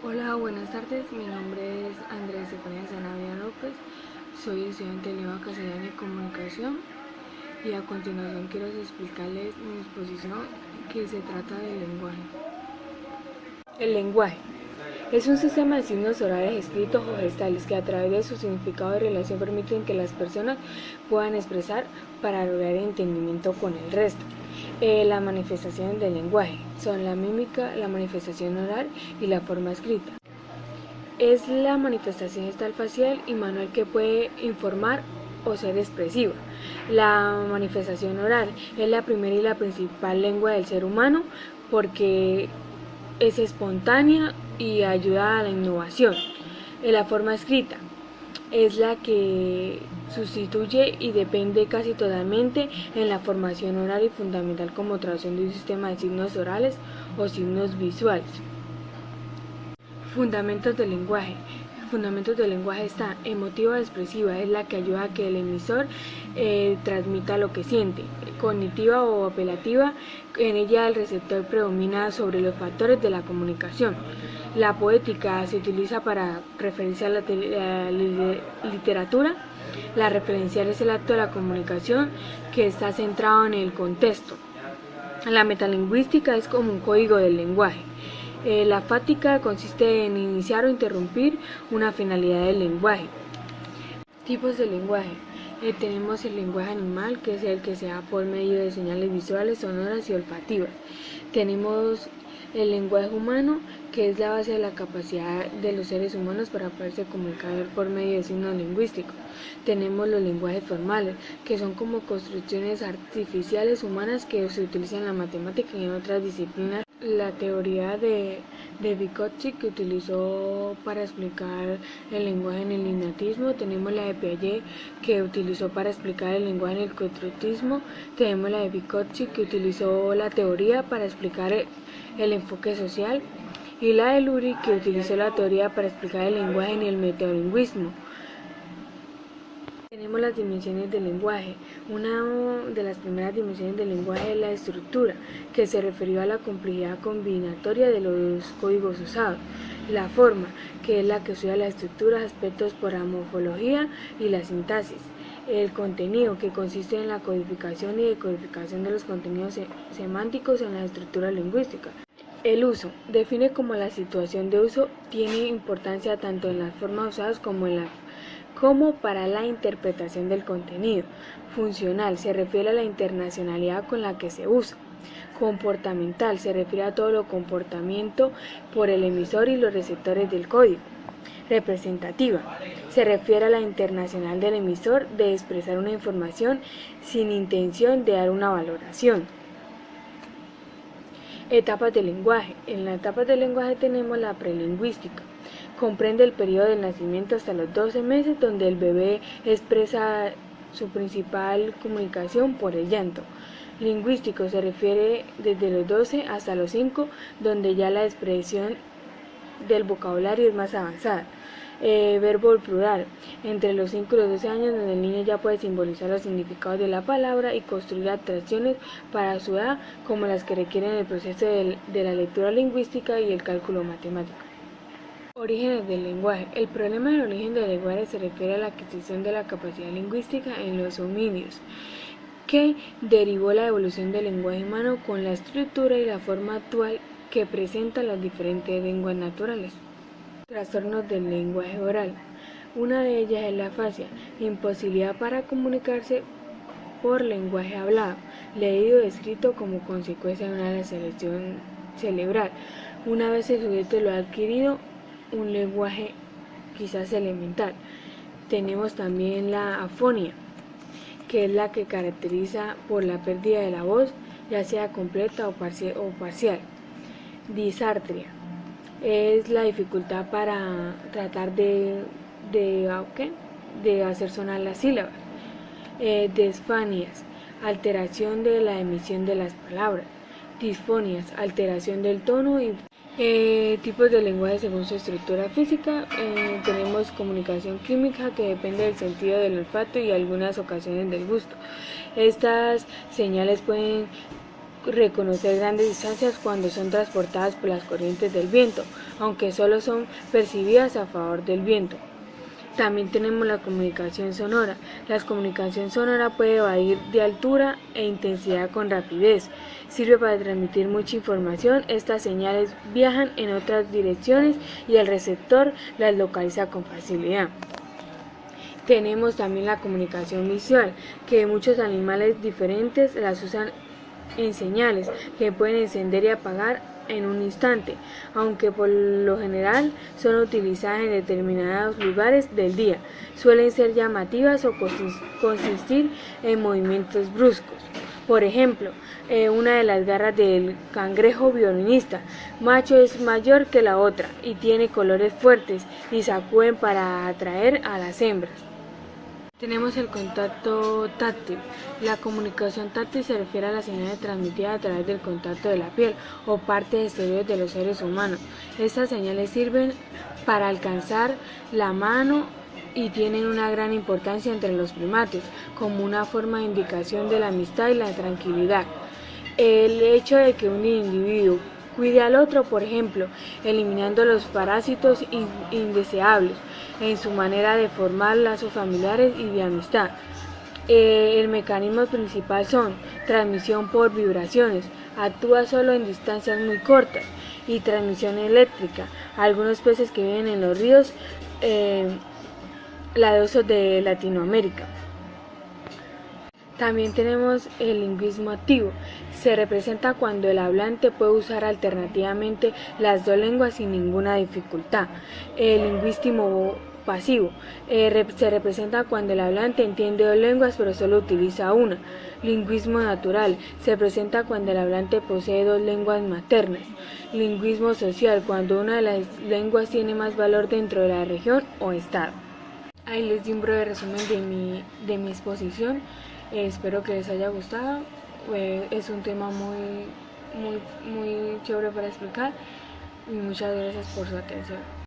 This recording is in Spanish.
Hola, buenas tardes. Mi nombre es Andrés Estefanía Zanavia López. Soy estudiante de lengua castellana y comunicación. Y a continuación quiero explicarles mi exposición que se trata del lenguaje. El lenguaje es un sistema de signos orales escritos o gestales que a través de su significado y relación permiten que las personas puedan expresar para lograr el entendimiento con el resto. Las manifestaciones del lenguaje son la mímica, la manifestación oral y la forma escrita. Es la manifestación gestal facial y manual que puede informar o ser expresiva. La manifestación oral es la primera y la principal lengua del ser humano porque es espontánea y ayuda a la innovación. La forma escrita es la que sustituye y depende casi totalmente en la formación oral y fundamental como traducción de un sistema de signos orales o signos visuales. Fundamentos del lenguaje. Fundamentos del lenguaje está emotiva expresiva, es la que ayuda a que el emisor transmita lo que siente. Cognitiva o apelativa, en ella el receptor predomina sobre los factores de la comunicación. La poética se utiliza para referirse a la literatura. La referencial es el acto de la comunicación que está centrado en el contexto. La metalingüística es como un código del lenguaje. La fática consiste en iniciar o interrumpir una finalidad del lenguaje. Tipos de lenguaje. Tenemos el lenguaje animal, que es el que se da por medio de señales visuales, sonoras y olfativas. Tenemos el lenguaje humano, que es la base de la capacidad de los seres humanos para poderse comunicar por medio de signos lingüísticos. Tenemos los lenguajes formales, que son como construcciones artificiales humanas que se utilizan en la matemática y en otras disciplinas. La teoría de Vygotsky, que utilizó para explicar el lenguaje en el innatismo. Tenemos la de Piaget, que utilizó para explicar el lenguaje en el constructivismo. Tenemos la de Vygotsky, que utilizó la teoría para explicar el enfoque social, y la de Lurie, que utilizó la teoría para explicar el lenguaje en el metalingüismo. Tenemos las dimensiones del lenguaje. Una de las primeras dimensiones del lenguaje es la estructura, que se refirió a la complejidad combinatoria de los códigos usados. La forma, que es la que estudia las estructuras, aspectos por la morfología y la sintaxis. El contenido, que consiste en la codificación y decodificación de los contenidos semánticos en las estructuras lingüísticas. El uso, define como la situación de uso tiene importancia tanto en las formas usadas como para la interpretación del contenido. Funcional, se refiere a la internacionalidad con la que se usa. Comportamental, se refiere a todo lo comportamiento por el emisor y los receptores del código. Representativa, se refiere a la internacional del emisor de expresar una información sin intención de dar una valoración. Etapas del lenguaje. En las etapas del lenguaje tenemos la prelingüística. Comprende el periodo del nacimiento hasta los 12 meses, donde el bebé expresa su principal comunicación por el llanto. Lingüístico, se refiere desde los 12 hasta los 5, donde ya la expresión del vocabulario es más avanzada. Verbo plural, entre los 5 y los 12 años, donde el niño ya puede simbolizar los significados de la palabra y construir abstracciones para su edad, como las que requieren el proceso de la lectura lingüística y el cálculo matemático. Orígenes del lenguaje. El problema del origen del lenguaje se refiere a la adquisición de la capacidad lingüística en los homínidos, que derivó la evolución del lenguaje humano con la estructura y la forma actual que presentan las diferentes lenguas naturales. Trastornos del lenguaje oral. Una de ellas es la afasia, imposibilidad para comunicarse por lenguaje hablado, leído o escrito como consecuencia de una lesión cerebral. Una vez el sujeto lo ha adquirido, un lenguaje quizás elemental. Tenemos también la afonía, que es la que caracteriza por la pérdida de la voz, ya sea completa o parcial. Disartria es la dificultad para tratar de hacer sonar las sílabas. Desfanias, alteración de la emisión de las palabras. Disfonias, alteración del tono. Y tipos de lenguaje según su estructura física. Tenemos comunicación química, que depende del sentido del olfato y en algunas ocasiones del gusto. Estas señales pueden reconocer grandes distancias cuando son transportadas por las corrientes del viento, aunque solo son percibidas a favor del viento. También tenemos la comunicación sonora. La comunicación sonora puede variar de altura e intensidad con rapidez. Sirve para transmitir mucha información. Estas señales viajan en otras direcciones y el receptor las localiza con facilidad. Tenemos también la comunicación visual, que muchos animales diferentes las usan en señales que pueden encender y apagar en un instante, aunque por lo general son utilizadas en determinados lugares del día. Suelen ser llamativas o consistir en movimientos bruscos. Por ejemplo, una de las garras del cangrejo violinista macho es mayor que la otra y tiene colores fuertes y sacuden para atraer a las hembras. Tenemos el contacto táctil. La comunicación táctil se refiere a las señales transmitidas a través del contacto de la piel o partes exteriores de los seres humanos. Estas señales sirven para alcanzar la mano y tienen una gran importancia entre los primates, como una forma de indicación de la amistad y la tranquilidad. El hecho de que un individuo cuide al otro, por ejemplo, eliminando los parásitos indeseables en su manera de formar lazos familiares y de amistad. El mecanismo principal son transmisión por vibraciones, actúa solo en distancias muy cortas, y transmisión eléctrica. Algunos peces que viven en los ríos ladosos de Latinoamérica. También tenemos el lingüismo activo. Se representa cuando el hablante puede usar alternativamente las dos lenguas sin ninguna dificultad. El lingüismo pasivo se representa cuando el hablante entiende dos lenguas pero solo utiliza una. Lingüismo natural se presenta cuando el hablante posee dos lenguas maternas. Lingüismo social, cuando una de las lenguas tiene más valor dentro de la región o estado. Ahí les di un breve resumen de mi exposición. Espero que les haya gustado. Es un tema muy chévere para explicar y muchas gracias por su atención.